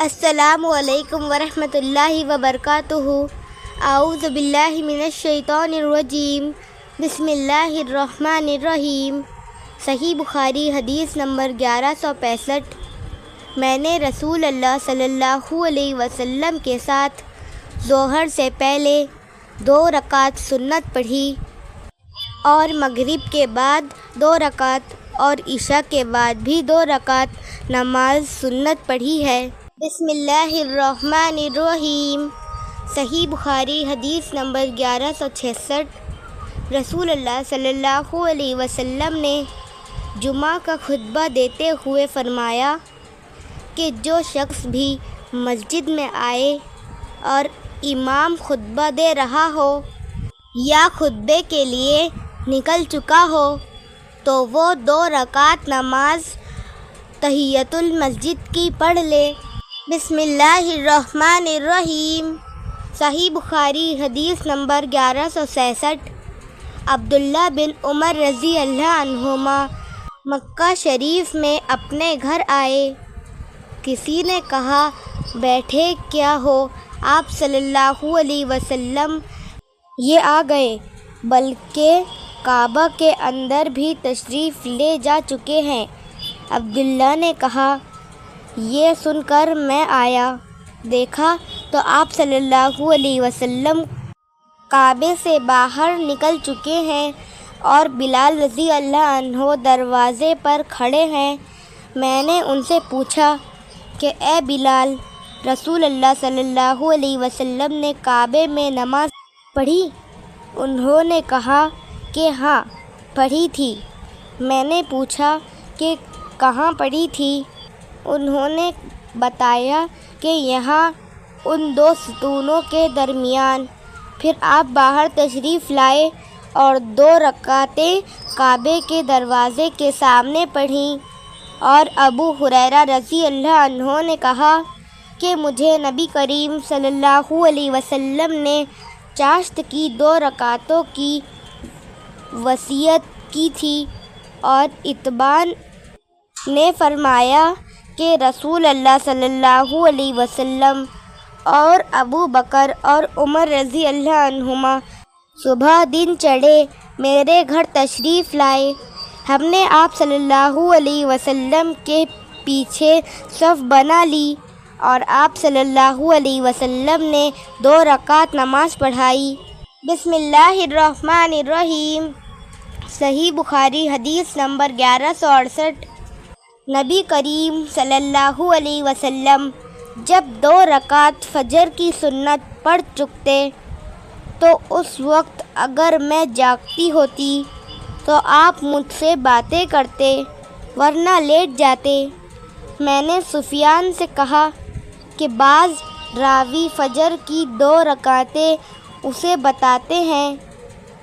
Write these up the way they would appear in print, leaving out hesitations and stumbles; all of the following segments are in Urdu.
السلام علیکم ورحمۃ اللہ وبرکاتہ۔ اعوذ باللہ من الشیطان الرجیم، بسم اللہ الرحمن الرحیم۔ صحیح بخاری حدیث نمبر 1165۔ میں نے رسول اللہ صلی اللہ علیہ وسلم کے ساتھ ظہر سے پہلے 2 رکعت سنت پڑھی اور مغرب کے بعد 2 رکعت اور عشاء کے بعد بھی 2 رکعت نماز سنت پڑھی ہے۔ بسم اللہ الرحمن الرحیم۔ صحیح بخاری حدیث نمبر 1166۔ رسول اللہ صلی اللہ علیہ وسلم نے جمعہ کا خطبہ دیتے ہوئے فرمایا کہ جو شخص بھی مسجد میں آئے اور امام خطبہ دے رہا ہو یا خطبے کے لیے نکل چکا ہو تو وہ 2 رکعت نماز تحیۃ المسجد کی پڑھ لے۔ بسم اللہ الرحمن الرحیم۔ صحیح بخاری حدیث نمبر 1166۔ عبداللہ بن عمر رضی اللہ عنہما مکہ شریف میں اپنے گھر آئے۔ کسی نے کہا بیٹھے کیا ہو، آپ صلی اللہ علیہ وسلم یہ آ گئے، بلکہ کعبہ کے اندر بھی تشریف لے جا چکے ہیں۔ عبداللہ نے کہا یہ سن کر میں آیا، دیکھا تو آپ صلی اللہ علیہ وسلم کعبے سے باہر نکل چکے ہیں اور بلال رضی اللہ عنہ دروازے پر کھڑے ہیں۔ میں نے ان سے پوچھا کہ اے بلال، رسول اللہ صلی اللہ علیہ وسلم نے کعبے میں نماز پڑھی؟ انہوں نے کہا کہ ہاں پڑھی تھی۔ میں نے پوچھا کہ کہاں پڑھی تھی؟ انہوں نے بتایا کہ یہاں ان 2 ستونوں کے درمیان۔ پھر آپ باہر تشریف لائے اور 2 رکعتیں کعبے کے دروازے کے سامنے پڑھیں، اور ابو ہریرہ رضی اللہ عنہ نے کہا کہ مجھے نبی کریم صلی اللہ علیہ وسلم نے چاشت کی 2 رکعتوں کی وصیت کی تھی، اور اتبان نے فرمایا کہ رسول اللہ صلی اللہ علیہ وسلم اور ابو بکر اور عمر رضی اللہ عنہما صبح دن چڑھے میرے گھر تشریف لائے۔ ہم نے آپ صلی اللہ علیہ وسلم کے پیچھے صف بنا لی اور آپ صلی اللہ علیہ وسلم نے 2 رکعت نماز پڑھائی۔ بسم اللہ الرحمن الرحیم۔ صحیح بخاری حدیث نمبر 1168۔ نبی کریم صلی اللہ علیہ وسلم جب 2 رکعت فجر کی سنت پڑھ چکتے تو اس وقت اگر میں جاگتی ہوتی تو آپ مجھ سے باتیں کرتے، ورنہ لیٹ جاتے۔ میں نے سفیان سے کہا کہ بعض راوی فجر کی 2 رکعتیں اسے بتاتے ہیں،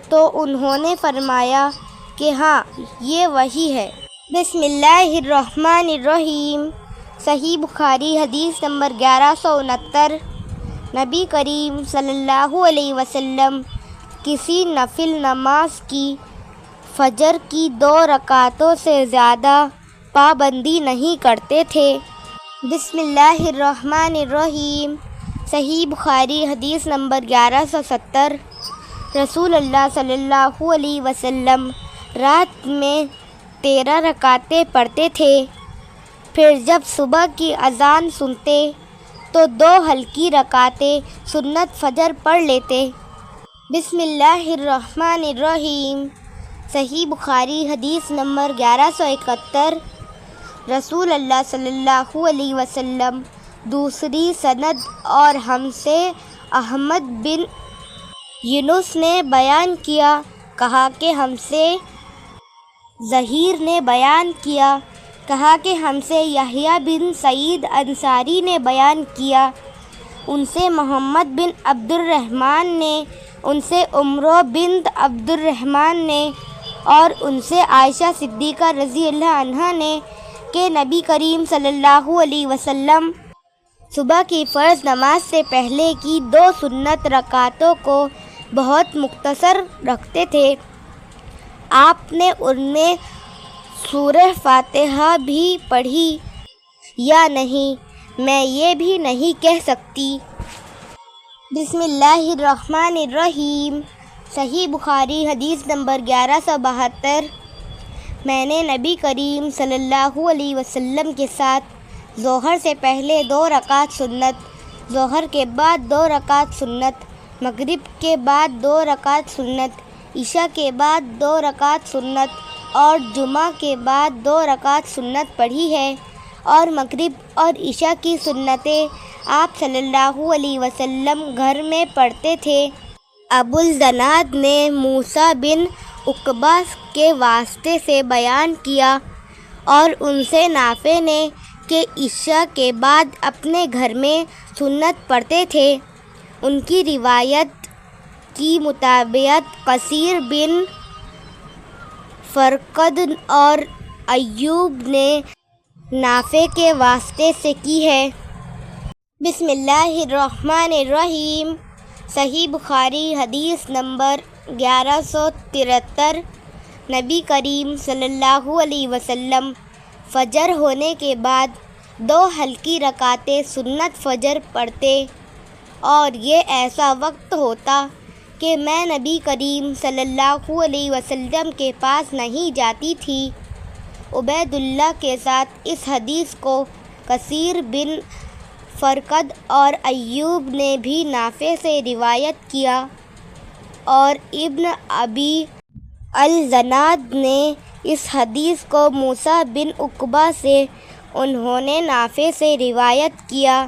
تو انہوں نے فرمایا کہ ہاں یہ وہی ہے۔ بسم اللہ الرحمن الرحیم۔ صحیح بخاری حدیث نمبر 1169۔ نبی کریم صلی اللہ علیہ وسلم کسی نفل نماز کی فجر کی 2 رکعتوں سے زیادہ پابندی نہیں کرتے تھے۔ بسم اللہ الرحمن الرحیم۔ صحیح بخاری حدیث نمبر 1170۔ رسول اللہ صلی اللہ علیہ وسلم رات میں 13 رکعتیں پڑھتے تھے، پھر جب صبح کی اذان سنتے تو 2 ہلکی رکعتیں سنت فجر پڑھ لیتے۔ بسم اللہ الرحمن الرحیم۔ صحیح بخاری حدیث نمبر 1171۔ رسول اللہ صلی اللہ علیہ وسلم دوسری سند اور ہم سے احمد بن یونس نے بیان کیا، کہا کہ ہم سے زہیر نے بیان کیا، کہا کہ ہم سے یحییٰ بن سعید انصاری نے بیان کیا، ان سے محمد بن عبد الرحمن نے، ان سے عمرو بنت عبد الرحمن نے، اور ان سے عائشہ صدیقہ رضی اللہ عنہا نے کہ نبی کریم صلی اللہ علیہ وسلم صبح کی فرض نماز سے پہلے کی 2 سنت رکعتوں کو بہت مختصر رکھتے تھے۔ آپ نے ان میں سورہ فاتحہ بھی پڑھی یا نہیں؟ میں یہ بھی نہیں کہہ سکتی۔ بسم اللہ الرحمن الرحیم۔ صحیح بخاری حدیث نمبر 1172۔ میں نے نبی کریم صلی اللہ علیہ وسلم کے ساتھ ظہر سے پہلے 2 رکعت سنت، ظہر کے بعد 2 رکعت سنت، مغرب کے بعد 2 رکعت سنت، عشاء کے بعد 2 رکعت سنت اور جمعہ کے بعد 2 رکعت سنت پڑھی ہے، اور مغرب اور عشاء کی سنتیں آپ صلی اللہ علیہ وسلم گھر میں پڑھتے تھے۔ ابو الزناد نے موسیٰ بن عقبہ کے واسطے سے بیان کیا اور ان سے نافع نے کہ عشاء کے بعد اپنے گھر میں سنت پڑھتے تھے۔ ان کی روایت کی مطابقت کثیر بن فرقد اور ایوب نے نافع کے واسطے سے کی ہے۔ بسم اللہ الرحمن الرحیم۔ صحیح بخاری حدیث نمبر 1173۔ نبی کریم صلی اللہ علیہ وسلم فجر ہونے کے بعد 2 ہلکی رکعتیں سنت فجر پڑھتے، اور یہ ایسا وقت ہوتا کہ میں نبی کریم صلی اللہ علیہ وسلم کے پاس نہیں جاتی تھی۔ عبید اللہ کے ساتھ اس حدیث کو کثیر بن فرقد اور ایوب نے بھی نافع سے روایت کیا، اور ابن ابی الزناد نے اس حدیث کو موسیٰ بن عقبہ سے، انہوں نے نافع سے روایت کیا۔